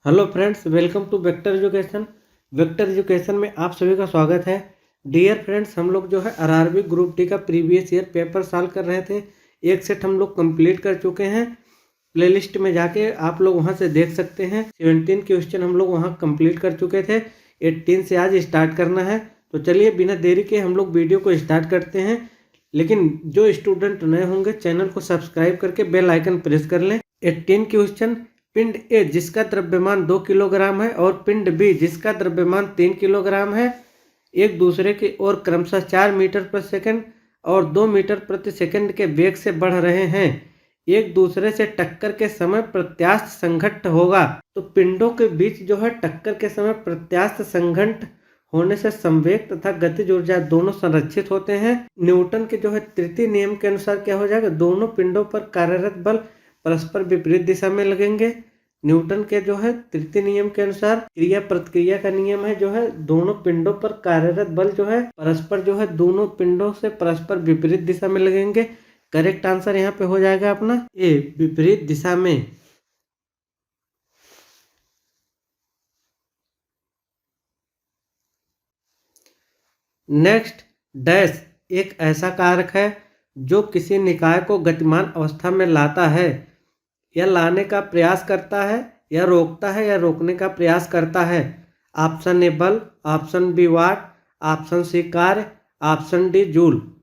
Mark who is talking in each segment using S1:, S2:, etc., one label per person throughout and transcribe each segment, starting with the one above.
S1: Hello friends, welcome to Vector Education. Vector Education में आप सभी का स्वागत है। डियर फ्रेंड्स, हम लोग जो है आरआरबी ग्रुप डी का प्रीवियस ईयर पेपर सॉल्व कर रहे थे। एक सेट हम लोग कंप्लीट कर चुके हैं। प्लेलिस्ट में जाके आप लोग वहां से देख सकते हैं। 17 क्वेश्चन हम लोग वहां कंप्लीट कर चुके थे। 18 से आज स्टार्ट करना है। तो चलिए बिना देरी के हम लोग वीडियो को स्टार्ट करते हैं। लेकिन जो स्टूडेंट नए होंगे चैनल को सब्सक्राइब करके बेल आइकन प्रेस कर लें। 18 क्वेश्चन। पिंड ए जिसका द्रव्यमान 2 किलोग्राम है और पिंड बी जिसका द्रव्यमान 3 किलोग्राम है, एक दूसरे की ओर क्रमशः 4 मीटर प्रति सेकंड और 2 मीटर प्रति सेकंड के वेग से बढ़ रहे हैं। एक दूसरे से टक्कर के समय प्रत्यास्थ संघट्ट होगा। तो पिंडों के बीच जो है टक्कर के समय प्रत्यास्थ संघट्ट होने से संवेग तथा गतिज ऊर्जा दोनों संरक्षित होते हैं। न्यूटन के जो है तृतीय नियम के अनुसार क्या हो जाएगा, दोनों पिंडों पर कार्यरत बल परस्पर विपरीत दिशा में लगेंगे। न्यूटन के जो है तृतीय नियम के अनुसार क्रिया प्रतिक्रिया का नियम है, जो है दोनों पिंडों पर कार्यरत बल जो है परस्पर जो है दोनों पिंडों से परस्पर विपरीत दिशा में लगेंगे। करेक्ट आंसर यहाँ पे हो जाएगा अपना ए, विपरीत दिशा में। नेक्स्ट, डैश एक ऐसा कारक है जो किसी निकाय को गतिमान अवस्था में लाता है या लाने का प्रयास करता है या रोकता है या रोकने का प्रयास करता है। ऑप्शन ए बल, ऑप्शन बी वाट, ऑप्शन सी कार्य, ऑप्शन डी जूल।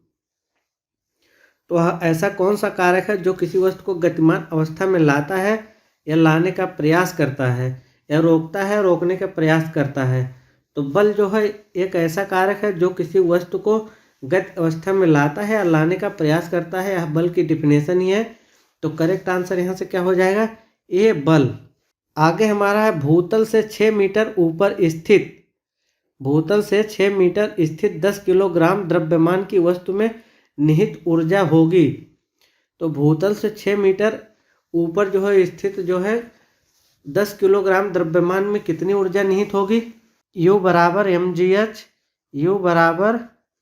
S1: तो ऐसा कौन सा कारक है जो किसी वस्तु को गतिमान अवस्था में लाता है या लाने का प्रयास करता है या रोकता है रोकने का प्रयास करता है। तो बल जो है एक ऐसा कारक है जो किसी वस्तु को गति अवस्था में लाता है या लाने का प्रयास करता है। यह बल की डिफिनेशन ही है। तो करेक्ट आंसर यहाँ से क्या हो जाएगा, ए बल। आगे हमारा है भूतल से 6 मीटर ऊपर स्थित, भूतल से 6 मीटर स्थित 10 किलोग्राम द्रव्यमान की वस्तु में निहित ऊर्जा होगी। तो भूतल से 6 मीटर ऊपर जो है स्थित जो है 10 किलोग्राम द्रव्यमान में कितनी ऊर्जा निहित होगी। U बराबर mgh, U बराबर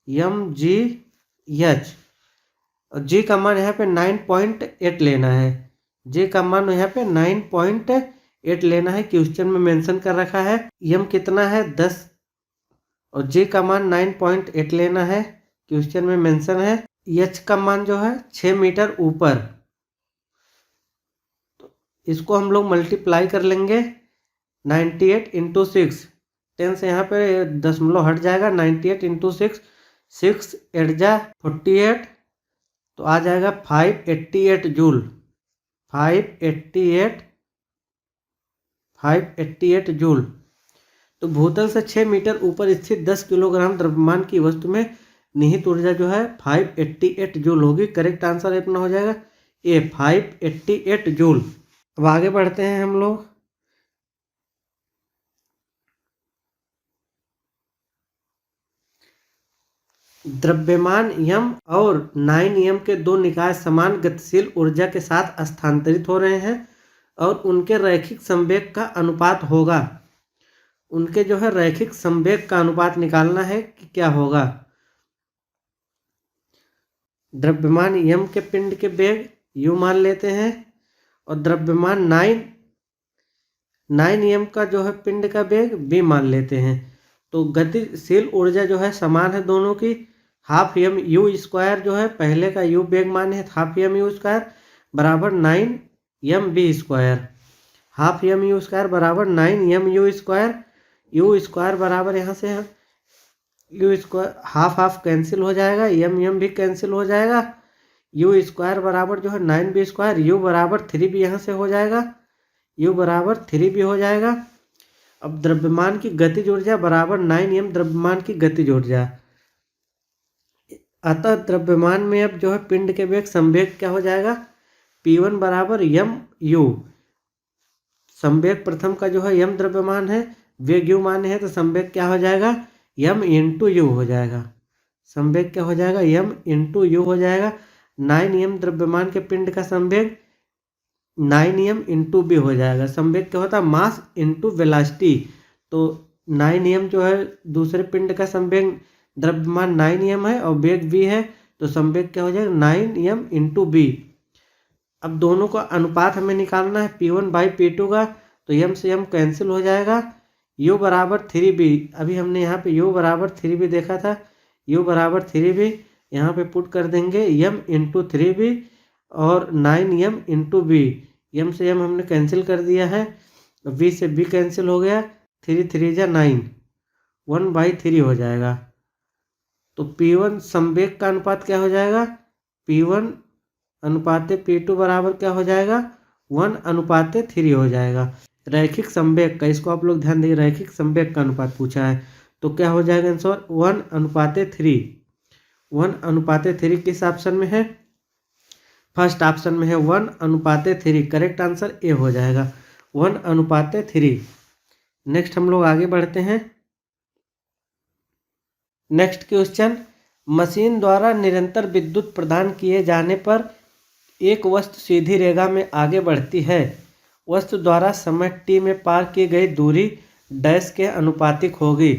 S1: mgh। और जी का मान यहाँ पे 9.8 लेना है। जी का मान यहाँ पे 9.8 लेना है, क्वेश्चन में मेंशन कर रखा है। यम कितना है 10 और जी का मान 9.8 लेना है, क्वेश्चन में मेंशन है। एच का मान जो है 6 मीटर ऊपर, तो इसको हम लोग मल्टीप्लाई कर लेंगे 98 इंटू 6। 10 से यहाँ पे दशमलव हट जाएगा। 98 इंटू 6, 6 8 जा 48, तो आ जाएगा 588 जूल। 588 जूल। तो भूतल से 6 मीटर ऊपर स्थित 10 किलोग्राम द्रव्यमान की वस्तु में निहित ऊर्जा जो है 588 जूल होगी। करेक्ट आंसर अपना हो जाएगा ए, 588 जूल। अब आगे बढ़ते हैं हम लोग। द्रव्यमान यम और 9m के दो निकाय समान गतिशील ऊर्जा के साथ स्थानांतरित हो रहे हैं और उनके रैखिक संवेग का अनुपात होगा। उनके जो है रैखिक संवेग का अनुपात निकालना है कि क्या होगा। द्रव्यमान यम के पिंड के वेग यू मान लेते हैं और द्रव्यमान 9m का जो है पिंड का वेग बी मान लेते हैं। तो गतिशील ऊर्जा जो है समान है दोनों की। हाफ एम यू स्क्वायर जो है पहले का यू वेग मान है, हाफ एम यू स्क्वायर बराबर 9m b square. Half m u square बराबर 9m u square. U square बराबर यहाँ से u square half half cancel हो जाएगा, एम भी कैंसिल हो जाएगा। यू स्क्वायर बराबर जो है 9b स्क्वायर, यू बराबर 3b यहाँ से हो जाएगा, यू बराबर 3b हो जाएगा। अब द्रव्यमान की गतिज ऊर्जा बराबर 9m द्रव्यमान की गतिज ऊर्जा। अतः द्रव्यमान में अब जो है पिंड के वेग संवेग क्या हो जाएगा, P1 बराबर यम यू। संवेग प्रथम का जो है यम द्रव्यमान है, वेग यू मान है, तो संवेग क्या हो जाएगा, यम इंटू यू हो जाएगा। संवेग क्या हो जाएगा, यम इंटू यू हो जाएगा। 9m द्रव्यमान के पिंड का संवेग 9m इंटू बी हो जाएगा। संवेग क्या होता है, मास इंटू वेलोसिटी। तो 9m जो है दूसरे पिंड का संवेग द्रव्यमान 9m है और वेग v है, तो संवेग क्या हो जाएगा 9m इंटू बी। अब दोनों का अनुपात हमें निकालना है P1 बाई P2 का। तो यम से यम कैंसिल हो जाएगा। यू बराबर 3b, अभी हमने यहाँ पे यू बराबर 3b देखा था, यू बराबर 3b यहाँ पे पुट कर देंगे यम इंटू 3b और 9m इंटू बी। यम से यम हमने कैंसिल कर दिया है, बी से बी कैंसिल हो गया, 3 3 जा 9, 1/3 हो जाएगा। तो P1 समवेग का अनुपात क्या हो जाएगा, P1 अनुपाते P2 बराबर क्या हो जाएगा, 1/3 हो जाएगा। रैखिक समवेग का, इसको आप लोग ध्यान देंगे, रैखिक समवेग का अनुपात पूछा है तो क्या हो जाएगा आंसर 1/3। 1/3 किस ऑप्शन में है, फर्स्ट ऑप्शन में है 1/3। करेक्ट आंसर ए हो जाएगा 1/3। नेक्स्ट हम लोग आगे बढ़ते हैं। नेक्स्ट क्वेश्चन, मशीन द्वारा निरंतर विद्युत प्रदान किए जाने पर एक वस्तु सीधी रेखा में आगे बढ़ती है। वस्तु द्वारा समय t में पार की गई दूरी डैश के अनुपातिक होगी।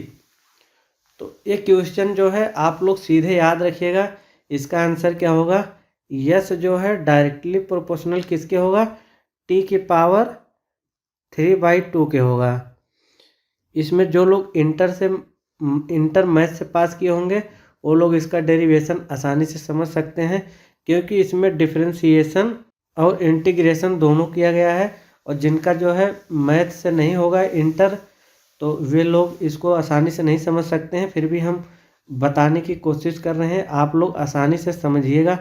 S1: तो ये क्वेश्चन जो है आप लोग सीधे याद रखिएगा, इसका आंसर क्या होगा, यस जो है डायरेक्टली प्रोपोर्शनल किसके होगा, t की पावर 3/2 के होगा। इसमें जो लोग इंटर मैथ से पास किए होंगे वो लोग इसका डेरिवेशन आसानी से समझ सकते हैं, क्योंकि इसमें डिफरेंशिएशन और इंटीग्रेशन दोनों किया गया है। और जिनका जो है मैथ से नहीं होगा इंटर, तो वे लोग इसको आसानी से नहीं समझ सकते हैं, फिर भी हम बताने की कोशिश कर रहे हैं, आप लोग आसानी से समझिएगा।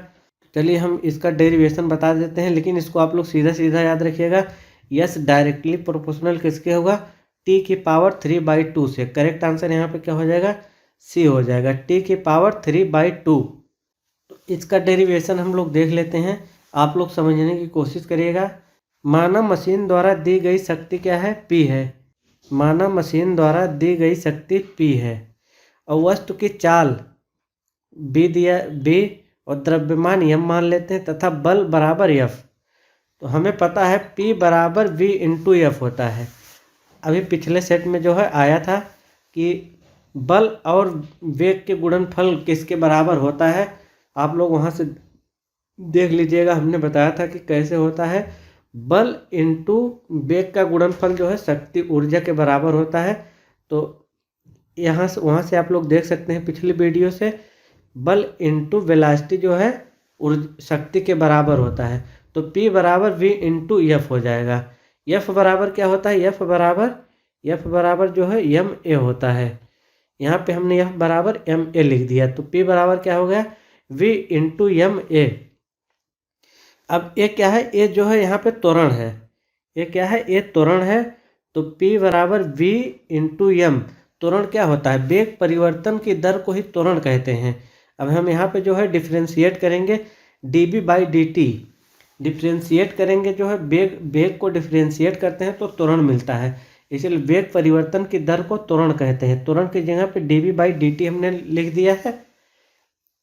S1: चलिए हम इसका डेरिवेशन बता देते हैं, लेकिन इसको आप लोग सीधा सीधा याद रखिएगा। यस डायरेक्टली प्रोपोर्शनल किसके होगा, t की पावर 3/2 से। करेक्ट आंसर यहाँ पे क्या हो जाएगा, सी हो जाएगा, t की पावर 3/2। तो इसका डेरिवेशन हम लोग देख लेते हैं, आप लोग समझने की कोशिश करिएगा। माना मशीन द्वारा दी गई शक्ति क्या है, P है। माना मशीन द्वारा दी गई शक्ति P है और वस्तु की चाल B और द्रव्यमान m मान लेते हैं तथा बल बराबर F। तो हमें पता है P बराबर V इंटू F होता है। अभी पिछले सेट में जो है आया था कि बल और वेग के गुणनफल किसके बराबर होता है, आप लोग वहाँ से देख लीजिएगा, हमने बताया था कि कैसे होता है। बल इंटू वेग का गुणनफल जो है शक्ति ऊर्जा के बराबर होता है। तो यहाँ से वहाँ से आप लोग देख सकते हैं पिछली वीडियो से, बल इंटू वेलोसिटी जो है शक्ति के बराबर होता है। तो P बराबर V इंटू F हो जाएगा। F बराबर क्या होता है, F बराबर जो है ma होता है। यहाँ पे हमने F बराबर ma लिख दिया, तो P बराबर क्या हो गया, V इंटू ma। अब ये क्या है, ये जो है यहाँ पे त्वरण है, ये क्या है, ये त्वरण है। तो P बराबर V इंटू m। त्वरण क्या होता है, वेग परिवर्तन की दर को ही त्वरण कहते हैं। अब हम यहाँ पे जो है डिफ्रेंशिएट करेंगे dB/dt, डिफ्रेंशिएट करेंगे जो है वेग को डिफ्रेंशिएट करते हैं तो त्वरण मिलता है, इसलिए वेग परिवर्तन की दर को त्वरण कहते हैं। त्वरण की जगह पे dB/dt हमने लिख दिया है,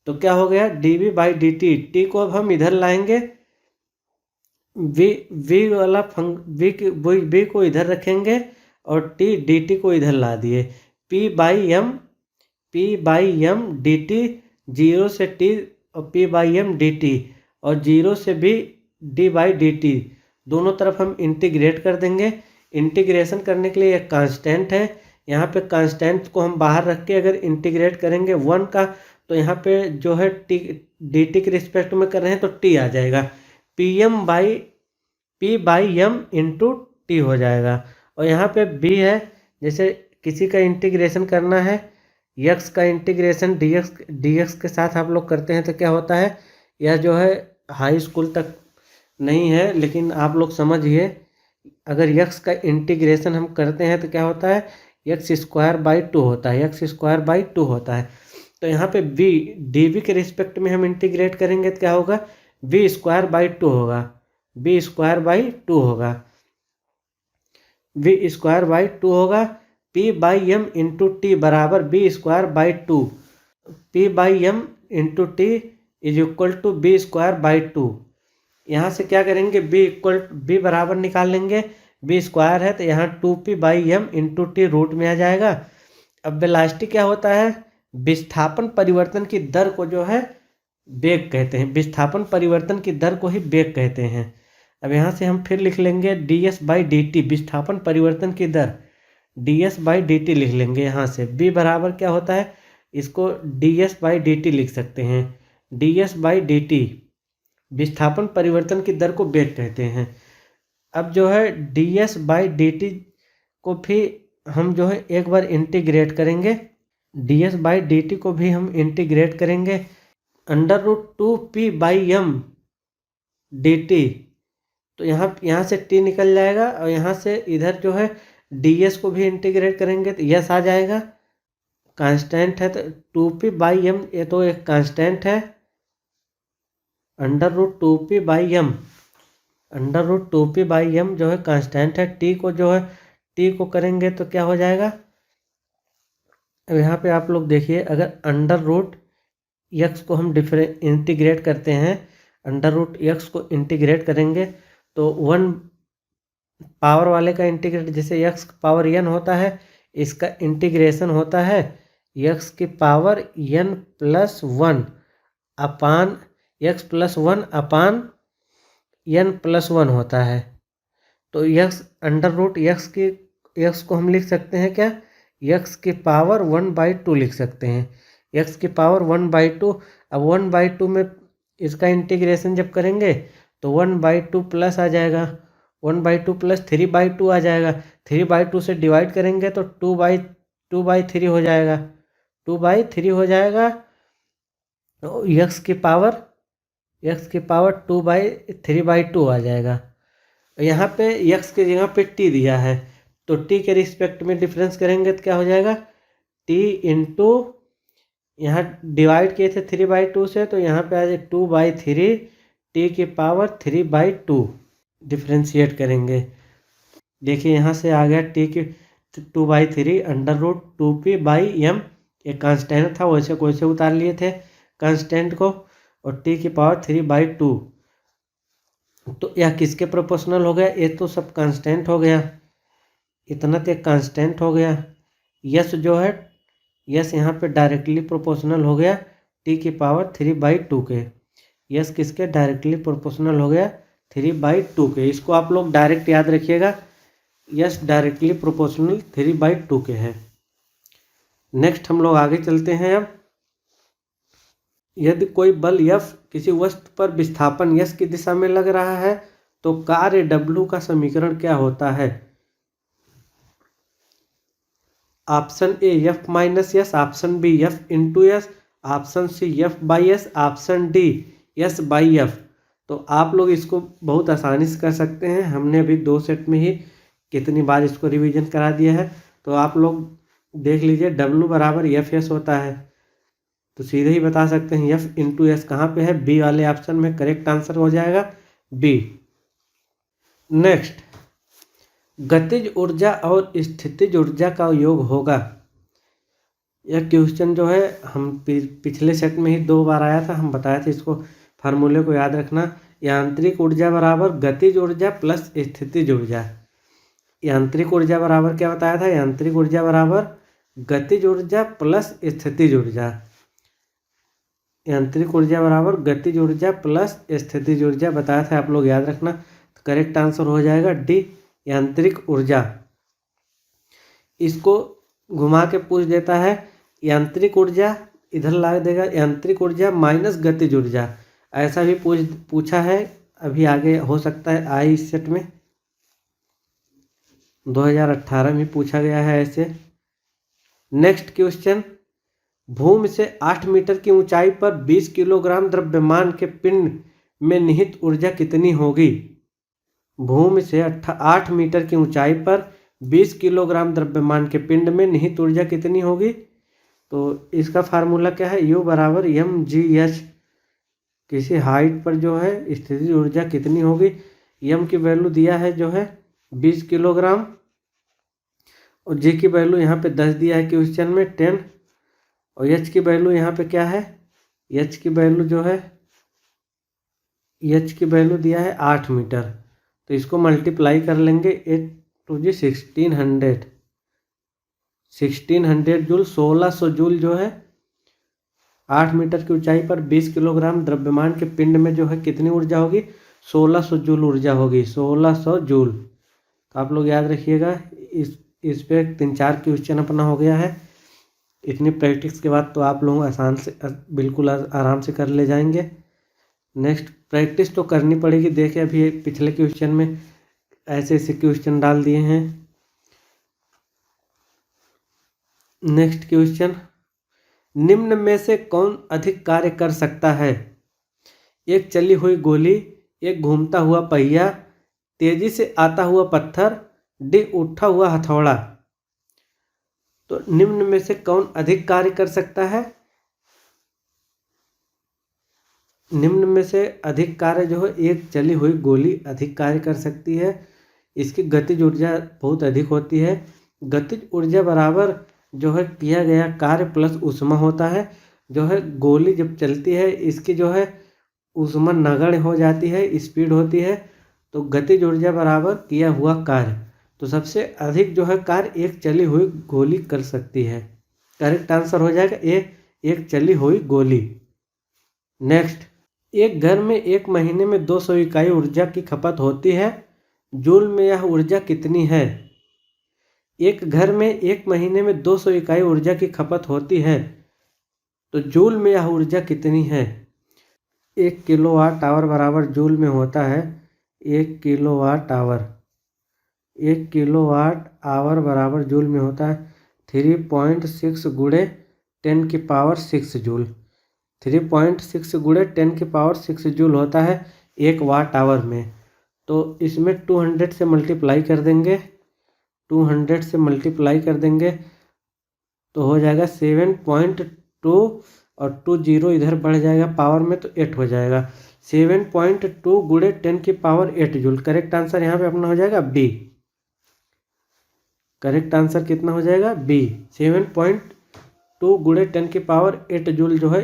S1: तो क्या हो गया dB/dt। t को अब हम इधर लाएंगे, v वाला v को इधर रखेंगे और dt को इधर ला दिए। P/m dt, 0 से t और P/m dt और 0 से b d/dt, दोनों तरफ हम इंटीग्रेट कर देंगे। इंटीग्रेशन करने के लिए एक कांस्टेंट है, यहाँ पे कांस्टेंट को हम बाहर रख के अगर इंटीग्रेट करेंगे 1 का, तो यहाँ पे जो है dt के रिस्पेक्ट में कर रहे हैं तो t आ जाएगा, P/m इंटू टी हो जाएगा। और यहाँ पे b है, जैसे किसी का इंटीग्रेशन करना है, x का इंटीग्रेशन dx के साथ आप लोग करते हैं तो क्या होता है, यह जो है हाई स्कूल तक नहीं है लेकिन आप लोग समझिए, अगर x का इंटीग्रेशन हम करते हैं तो क्या होता है, x² होता है, x² होता है। तो यहाँ पे v dv के रिस्पेक्ट में हम इंटीग्रेट करेंगे तो क्या होगा, v² होगा, v² होगा, v² होगा। P/m इंटू टी बराबर v²/2, P/m into t is equal to v²/2। यहाँ से क्या करेंगे, b बराबर निकाल लेंगे, b² है तो यहाँ 2p/m इंटू टी रूट में आ जाएगा। अब वेलोसिटी क्या होता है, विस्थापन परिवर्तन की दर को जो है वेग कहते हैं, विस्थापन परिवर्तन की दर को ही वेग कहते हैं। अब यहाँ से हम फिर लिख लेंगे ds/dt, विस्थापन परिवर्तन की दर ds/dt लिख लेंगे। यहाँ से b बराबर क्या होता है, इसको ds/dt लिख सकते हैं। ds/dt विस्थापन परिवर्तन की दर को वेग कहते हैं। अब जो है ds/dt को भी हम जो है एक बार इंटीग्रेट करेंगे, ds/dt को भी हम इंटीग्रेट करेंगे √2p/m dt। तो यहाँ से t निकल जाएगा और यहाँ से इधर जो है ds को भी इंटीग्रेट करेंगे तो यस आ जाएगा। कांस्टेंट है तो 2p/m, ये तो एक कांस्टेंट है, √2p/m, √2p/m जो है कांस्टेंट है। t को जो है t को करेंगे तो क्या हो जाएगा, अब यहाँ पे आप लोग देखिए, अगर √x को हम इंटीग्रेट करते हैं, √x को इंटीग्रेट करेंगे तो 1 पावर वाले का इंटीग्रेट, जैसे x पावर n होता है, इसका इंटीग्रेशन होता है x की पावर n+1 अपान x+1 n+1 होता है। तो x x को हम लिख सकते हैं क्या, x की पावर 1/2 लिख सकते हैं, x की पावर 1/2। अब 1/2 में इसका इंटीग्रेशन जब करेंगे तो 1/2 प्लस आ जाएगा, 1/2 प्लस 3/2 आ जाएगा। 3/2 से डिवाइड करेंगे तो 2/3 हो जाएगा, 2/3 हो जाएगा। x की पावर 2/3/2 आ जाएगा। यहाँ पे x की जगह पे t दिया है, तो t के रिस्पेक्ट में डिफरेंस करेंगे तो क्या हो जाएगा, t इंटू, यहाँ डिवाइड किए थे 3/2 से, तो यहाँ पे आ जाए 2/3, t की पावर 3/2 डिफ्रेंशिएट करेंगे। देखिए यहाँ से आ गया t की 2/3 √2p/m, एक कांस्टेंट था वैसे को वैसे उतार लिए थे कांस्टेंट को, और t की पावर 3/2। तो यह किसके प्रोपोर्शनल हो गया, ये तो सब कांस्टेंट हो गया, इतना तो कांस्टेंट हो गया। यस जो है, यस यहाँ पे डायरेक्टली प्रोपोर्शनल हो गया t की पावर 3/2 के, यस किसके डायरेक्टली प्रोपोर्शनल हो गया 3/2 के। इसको आप लोग डायरेक्ट याद रखिएगा, यस डायरेक्टली प्रोपोर्शनल 3/2 के है। नेक्स्ट हम लोग आगे चलते हैं। अब यदि कोई बल F किसी वस्तु पर विस्थापन S की दिशा में लग रहा है तो कार्य W का समीकरण क्या होता है। Option A F-S, option B F×S, option C F/S, option D S/F। तो आप लोग इसको बहुत आसानी से कर सकते हैं, हमने अभी 2 सेट में ही कितनी बार इसको रिवीजन करा दिया है। तो आप लोग देख लीजिए, W बराबर F/S होता है, तो सीधे ही बता सकते हैं F×S कहाँ पे है, बी वाले ऑप्शन में करेक्ट आंसर हो जाएगा बी। नेक्स्ट, गतिज ऊर्जा और स्थितिज ऊर्जा का योग होगा। यह क्वेश्चन जो है हम पिछले सेट में ही 2 बार आया था, हम बताए थे, इसको फार्मूले को याद रखना। यांत्रिक ऊर्जा बराबर गतिज ऊर्जा प्लस स्थितिज ऊर्जा। यांत्रिक ऊर्जा बराबर क्या बताया था, यांत्रिक ऊर्जा बराबर गतिज ऊर्जा प्लस स्थितिज ऊर्जा। यांत्रिक ऊर्जा बराबर गतिज ऊर्जा प्लस स्थितिज ऊर्जा बताया था, आप लोग याद रखना। तो करेक्ट आंसर हो जाएगा डी, यांत्रिक ऊर्जा। इसको घुमा के पूछ देता है, यांत्रिक ऊर्जा इधर ला देगा, यांत्रिक ऊर्जा माइनस गतिज ऊर्जा, ऐसा भी पूछा है, अभी आगे हो सकता है आए इस सेट में, 2018 में पूछा गया है ऐसे। नेक्स्ट क्वेश्चन, भूमि से 8 मीटर की ऊंचाई पर 20 किलोग्राम द्रव्यमान के पिंड में निहित ऊर्जा कितनी होगी। भूमि से 8 मीटर की ऊंचाई पर 20 किलोग्राम द्रव्यमान के पिंड में निहित ऊर्जा कितनी होगी। तो इसका फार्मूला क्या है, U बराबर mgh। किसी हाइट पर जो है स्थितिज ऊर्जा कितनी होगी, m की वैल्यू दिया है जो है 20 किलोग्राम, और G की वैल्यू यहाँ पे 10 दिया है क्वेश्चन में 10, और H की वैल्यू यहाँ पे क्या है, H की वैल्यू जो है, H की वैल्यू दिया है 8 मीटर। तो इसको मल्टीप्लाई कर लेंगे, 8 2 जी 1600 जूल, 1600 जूल जो है 8 मीटर की ऊंचाई पर 20 किलोग्राम द्रव्यमान के पिंड में जो है कितनी ऊर्जा होगी, 1600 जूल ऊर्जा होगी, 1600 जूल। तो आप लोग याद रखिएगा। इस पे 3-4 क्वेश्चन अपना हो गया है। इतनी प्रैक्टिस के बाद तो आप लोग आसान से बिल्कुल आराम से कर ले जाएंगे। नेक्स्ट प्रैक्टिस तो करनी पड़ेगी। देखें अभी पिछले क्वेश्चन में ऐसे ऐसे क्वेश्चन डाल दिए हैं। नेक्स्ट क्वेश्चन, निम्न में से कौन अधिक कार्य कर सकता है? एक चली हुई गोली, एक घूमता हुआ पहिया, तेजी से आता हुआ पत्थर, डी उठा हुआ हथौड़ा। तो निम्न में से कौन अधिक कार्य कर सकता है? निम्न में से अधिक कार्य जो है एक चली हुई गोली अधिक कार्य कर सकती है। इसकी गतिज ऊर्जा बहुत अधिक होती है। गतिज ऊर्जा बराबर जो है किया गया कार्य प्लस ऊष्मा होता है। जो है गोली जब चलती है इसकी जो है ऊष्मा नगण्य हो जाती है, स्पीड होती है। तो गतिज ऊर्जा बराबर किया हुआ कार्य। तो सबसे अधिक जो है कार्य एक चली हुई गोली कर सकती है। करेक्ट आंसर हो जाएगा ए, एक चली हुई गोली। नेक्स्ट, एक घर में एक महीने में 200 इकाई ऊर्जा की खपत होती है। जूल में यह ऊर्जा कितनी है? एक घर में एक महीने में 200 इकाई ऊर्जा की खपत होती है, तो जूल में यह ऊर्जा कितनी है? 1 किलोवाट आवर बराबर जूल में होता है 1 किलोवाट आवर। 1 किलोवाट आवर बराबर जूल में होता है 3.6 गुणे 10 की पावर 6 जूल। 3.6 गुणे 10 की पावर 6 जूल होता है 1 वाट आवर में। तो इसमें 200 से मल्टीप्लाई कर देंगे, 200 से मल्टीप्लाई कर देंगे तो हो जाएगा 7.2 और 2 जीरो इधर बढ़ जाएगा पावर में तो 8 हो जाएगा। 7.2 गुणे 10 की पावर 8 जूल। करेक्ट आंसर यहाँ पे अपना हो जाएगा बी। करेक्ट आंसर कितना हो जाएगा? बी। 7.2 गुणे 10 की पावर 8 जूल जो है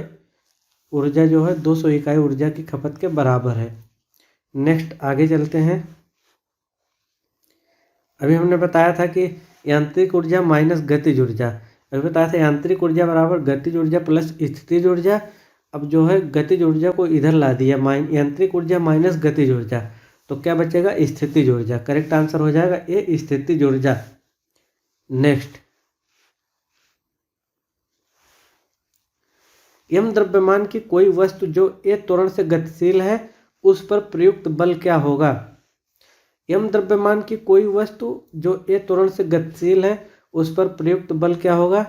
S1: ऊर्जा जो है 200 इकाई ऊर्जा की खपत के बराबर है। नेक्स्ट आगे चलते हैं। अभी हमने बताया था कि यांत्रिक ऊर्जा माइनस गतिज ऊर्जा। अभी बताया था यांत्रिक ऊर्जा बराबर गतिज ऊर्जा प्लस स्थितिज ऊर्जा। अब जो है गतिज ऊर्जा को इधर ला दिया, यांत्रिक ऊर्जा माइनस गतिज ऊर्जा, तो क्या बचेगा? स्थितिज ऊर्जा। करेक्ट आंसर हो जाएगा ए, स्थितिज ऊर्जा। नेक्स्ट, यम द्रव्यमान की कोई वस्तु जो ए त्वरण से गतिशील है उस पर प्रयुक्त बल क्या होगा? यम द्रव्यमान की कोई वस्तु जो ए त्वरण से गतिशील है उस पर प्रयुक्त बल क्या होगा?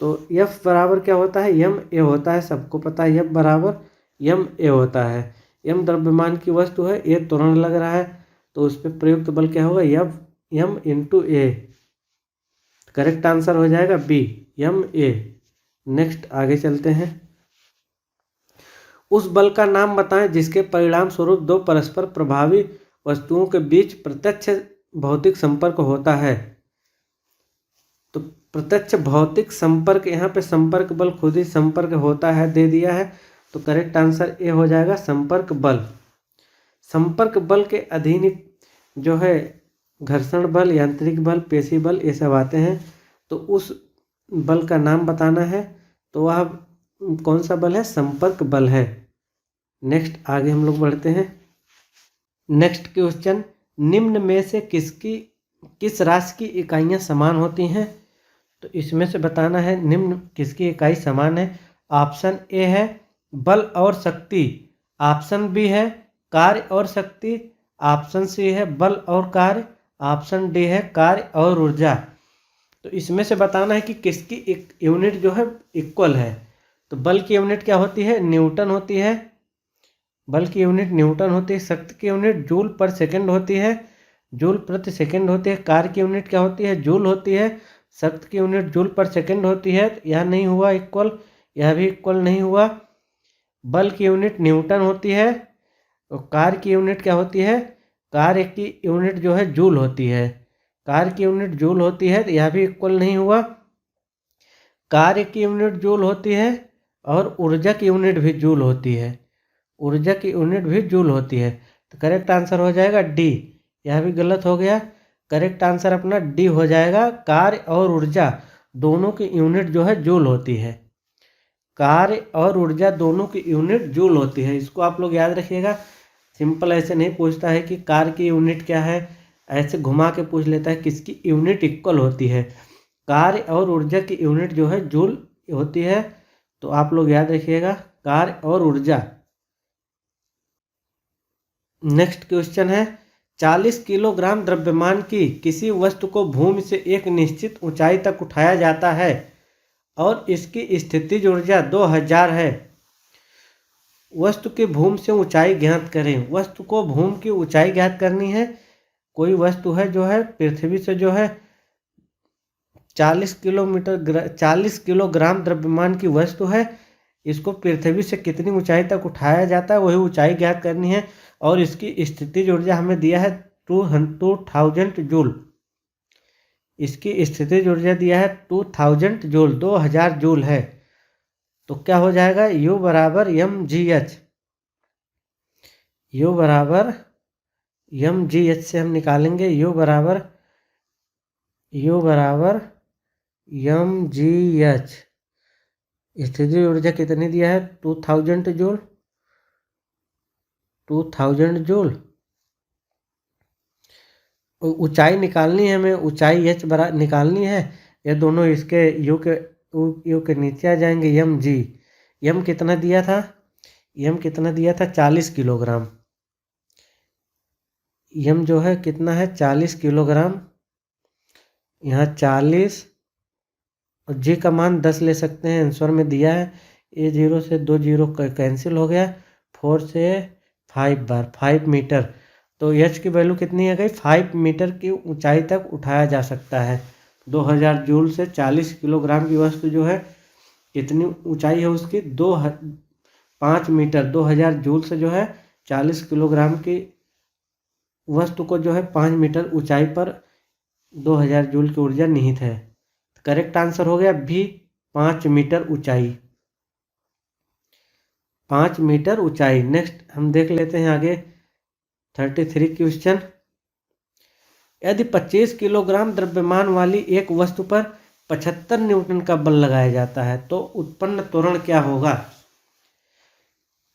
S1: तो F बराबर क्या होता है? यम ए होता है, सबको पता है F बराबर यम ए होता है। यम द्रव्यमान की वस्तु है, ए त्वरण लग रहा है तो उस पर प्रयुक्त बल क्या होगा? यम इंटू ए। करेक्ट आंसर हो जाएगा बी, यम ए। नेक्स्ट आगे चलते हैं। उस बल का नाम बताएं जिसके परिणाम स्वरूप दो परस्पर प्रभावी वस्तुओं के बीच प्रत्यक्ष भौतिक संपर्क होता है। तो प्रत्यक्ष भौतिक संपर्क, यहाँ पे संपर्क बल खुद ही संपर्क होता है दे दिया है, तो करेक्ट आंसर ए हो जाएगा संपर्क बल। संपर्क बल के अधीन जो है घर्षण बल, यांत्रिक बल, पेशी बल ये सब आते हैं। तो उस बल का नाम बताना है, तो वह कौन सा बल है? संपर्क बल है। नेक्स्ट आगे हम लोग बढ़ते हैं। नेक्स्ट क्वेश्चन, निम्न में से किस राशि की इकाइयाँ समान होती हैं? तो इसमें से बताना है निम्न किसकी इकाई समान है। ऑप्शन ए है बल और शक्ति, ऑप्शन बी है कार्य और शक्ति, ऑप्शन सी है बल और कार्य, ऑप्शन डी है कार्य और ऊर्जा। तो इसमें से बताना है कि किसकी एक यूनिट जो है इक्वल है। तो बल की यूनिट क्या होती है? न्यूटन होती है। बल की यूनिट न्यूटन होती है। शक्ति की यूनिट जूल पर सेकंड होती है, जूल प्रति सेकंड होती है। कार्य की यूनिट क्या होती है? जूल होती है। शक्ति की यूनिट जूल पर सेकंड होती है। यह नहीं हुआ इक्वल, यह भी इक्वल नहीं हुआ। बल की यूनिट न्यूटन होती है और कार्य की यूनिट क्या होती है? कार्य की यूनिट जो है जूल होती है। कार्य की यूनिट जूल होती है, तो यह भी इक्वल नहीं हुआ। कार्य की यूनिट जूल होती है और ऊर्जा की यूनिट भी जूल होती है। ऊर्जा की यूनिट भी जूल होती है। तो करेक्ट आंसर हो जाएगा डी। यह भी गलत हो गया। करेक्ट आंसर अपना डी हो जाएगा। कार्य और ऊर्जा दोनों की यूनिट जो है जूल होती है। कार्य और ऊर्जा दोनों की यूनिट जूल होती है। इसको आप लोग याद रखिएगा। सिंपल ऐसे नहीं पूछता है कि कार की यूनिट क्या है, ऐसे घुमा के पूछ लेता है किसकी यूनिट इक्वल होती है। कार्य और ऊर्जा की यूनिट जो है जूल होती है, तो आप लोग याद रखिएगा कार्य और ऊर्जा। नेक्स्ट क्वेश्चन है 40 किलोग्राम द्रव्यमान की किसी वस्तु को भूमि से एक निश्चित ऊंचाई तक उठाया जाता है और इसकी स्थितिज ऊर्जा 2000 है। वस्तु की भूमि से ऊंचाई ज्ञात करें। वस्तु को भूमि की ऊंचाई ज्ञात करनी है। कोई वस्तु है जो है पृथ्वी से जो है 40 किलोग्राम द्रव्यमान की वस्तु है, इसको पृथ्वी से कितनी ऊंचाई तक उठाया जाता है वही ऊंचाई ज्ञात करनी है। और इसकी स्थितिज ऊर्जा हमें दिया है 2000 जूल। इसकी स्थितिज ऊर्जा दिया है 2000 जूल, 2000 जूल है। तो क्या हो जाएगा, U बराबर mgh। U बराबर mgh से हम निकालेंगे U बराबर mgh। स्थितिज ऊर्जा कितनी दिया है 2000 जूल, 2000 जूल। ऊंचाई निकालनी है हमें, ऊंचाई h बरा निकालनी है। ये दोनों इसके U के नीचे आ जाएंगे। m कितना दिया था, m कितना दिया था 40 किलोग्राम। m जो है कितना है 40 किलोग्राम। यहाँ 40 और g का मान 10 ले सकते हैं, आंसर में दिया है। ये 0 से 2 0 कैंसिल हो गया, 4 से 5 बार 5 मीटर। तो h की वैल्यू कितनी आ गई, 5 मीटर की ऊंचाई तक उठाया जा सकता है। 2000 जूल से 40 किलोग्राम की वस्तु जो है कितनी ऊंचाई है उसकी 5 मीटर। 2000 जूल से जो है 40 किलोग्राम की वस्तु को जो है 5 मीटर ऊंचाई पर 2000 जूल की ऊर्जा निहित है। करेक्ट आंसर हो गया भी 5 मीटर ऊंचाई, 5 मीटर ऊंचाई। नेक्स्ट हम देख लेते हैं आगे 33 क्वेश्चन। यदि 25 किलोग्राम द्रव्यमान वाली एक वस्तु पर 75 न्यूटन का बल लगाया जाता है तो उत्पन्न त्वरण क्या होगा।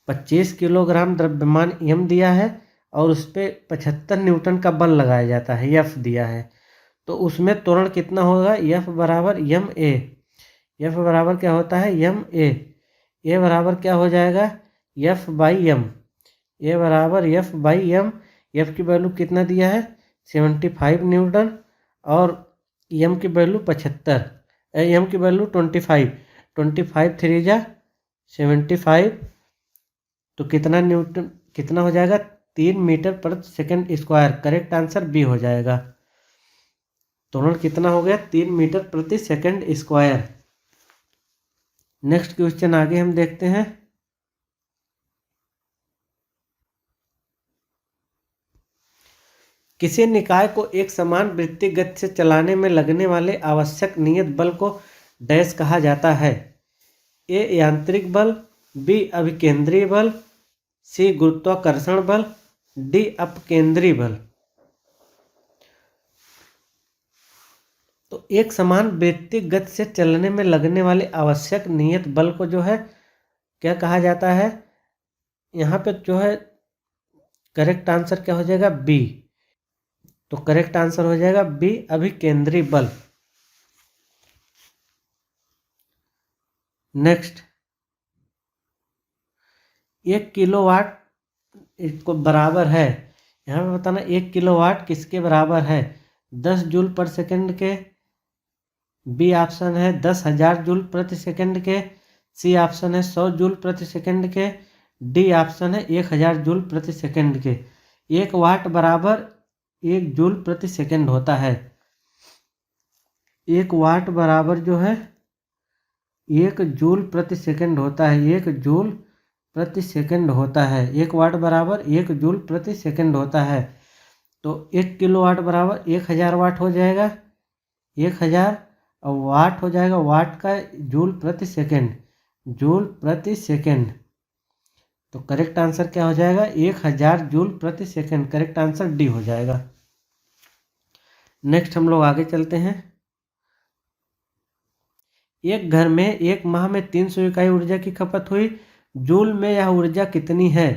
S1: 25 किलोग्राम द्रव्यमान m दिया है और उस पर 75 न्यूटन का बल लगाया जाता है, F दिया है। तो उसमें त्वरण कितना होगा, F बराबर ma। F बराबर क्या होता है ma। A बराबर क्या हो जाएगा F बाई m। A बराबर F बाई m। F की वैल्यू कितना दिया है 75 न्यूटन और m की वैल्यू 75, m की वैल्यू 25। 25 3 जा 75, तो कितना न्यूटन कितना हो जाएगा 3 मीटर प्रति second square. Correct answer B हो जाएगा। त्वरण कितना हो गया 3 मीटर प्रति सेकंड स्क्वायर। नेक्स्ट क्वेश्चन आगे हम देखते हैं। किसी निकाय को एक समान वृत्तीय गति से चलाने में लगने वाले आवश्यक नियत बल को डैश कहा जाता है। ए यांत्रिक बल, बी अभिकेंद्रीय बल, सी गुरुत्वाकर्षण बल, डी अपकेंद्री बल। तो एक समान वृत्तीय गति से चलने में लगने वाले आवश्यक नियत बल को जो है क्या कहा जाता है, यहाँ पे जो है करेक्ट आंसर क्या हो जाएगा बी। तो करेक्ट आंसर हो जाएगा बी अभिकेंद्री बल। नेक्स्ट 1 किलोवाट इसको बराबर है, यहाँ पे बताना 1 किलोवाट किसके बराबर है, 10 जूल पर सेकंड के। बी ऑप्शन है 10,000 जूल प्रति सेकंड के। सी ऑप्शन है 100 जूल प्रति सेकंड के। डी ऑप्शन है 1000 जूल प्रति सेकंड के। 1 वाट बराबर 1 जूल प्रति सेकंड होता है। 1 वाट बराबर जो है 1 जूल प्रति सेकंड होता है। 1 जूल प्रति सेकंड होता है। 1 वाट बराबर 1 जूल प्रति सेकंड होता है। तो 1 किलो वाट बराबर 1000 वाट हो जाएगा। 1000 और वाट हो जाएगा वाट का जूल प्रति सेकंड, जूल प्रति सेकंड। तो करेक्ट आंसर क्या हो जाएगा 1000 जूल प्रति सेकंड। करेक्ट आंसर डी हो जाएगा। नेक्स्ट हम लोग आगे चलते हैं। एक घर में एक माह में 300 इकाई ऊर्जा की खपत हुई, जूल में यह ऊर्जा कितनी है।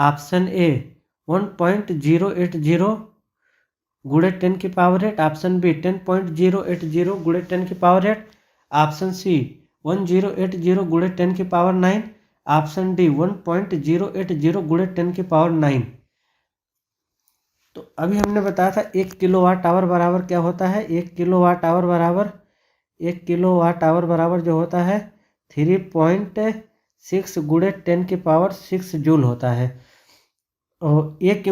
S1: ऑप्शन ए 1.080 गुणे 10 की पावर 8, ऑप्शन बी 10.080 गुणे 10 की पावर 8, ऑप्शन सी 1080 गुणे 10 की पावर 9, ऑप्शन डी 1.080 गुणे 10 की पावर 9। तो अभी हमने बताया था 1 किलोवाट आवर बराबर क्या होता है। 1 किलोवाट आवर बराबर जो होता है 3.6 गुणे 10 की पावर 6 जूल होता है। और एक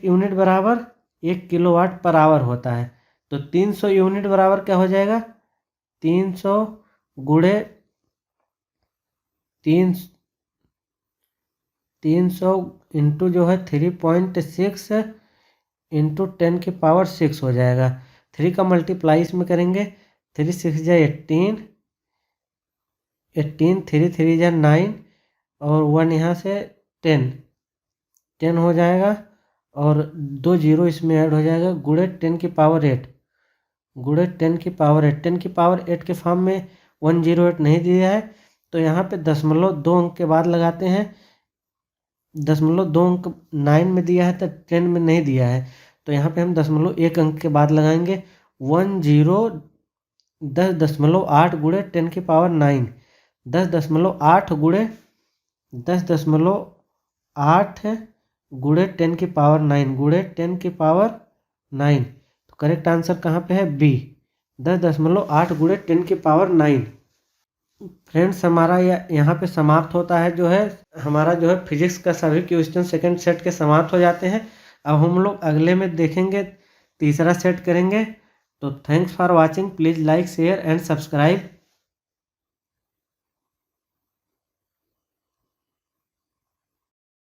S1: यूनिट बराबर 1 किलोवाट पर आवर होता है। तो 300 यूनिट बराबर क्या हो जाएगा, 300 गुणे 300 इंटू जो है 3.6 इंटू 10 की पावर 6 हो जाएगा। 3 का मल्टीप्लाई इसमें करेंगे, 3 6 जा 18, 3 3 जा 9 और 1 यहाँ से 10 हो जाएगा और 2 जीरो इसमें ऐड हो जाएगा। गुणे 10 की पावर 8 गुणे 10 की पावर 8, 10 की पावर 8 के फॉर्म में 108 नहीं दिया है, तो यहाँ पे 0.2 अंक के बाद लगाते हैं। 0.2 अंक 9 में दिया है तो 10 में नहीं दिया है, तो यहाँ पे हम 0.1 अंक के बाद लगाएंगे। 10.8 गुणे 10 की पावर 9, 10.8 गुणे 10 की पावर 9 गुणे 10 की पावर 9। तो करेक्ट आंसर कहाँ पे है, बी 10.8 गुणे 10 की पावर 9। फ्रेंड्स हमारा यहाँ पे समाप्त होता है जो है हमारा जो है फिजिक्स का सभी क्वेश्चन सेकंड सेट के समाप्त हो जाते हैं। अब हम लोग अगले में देखेंगे, तीसरा सेट करेंगे। तो thanks for watching, please like share and subscribe.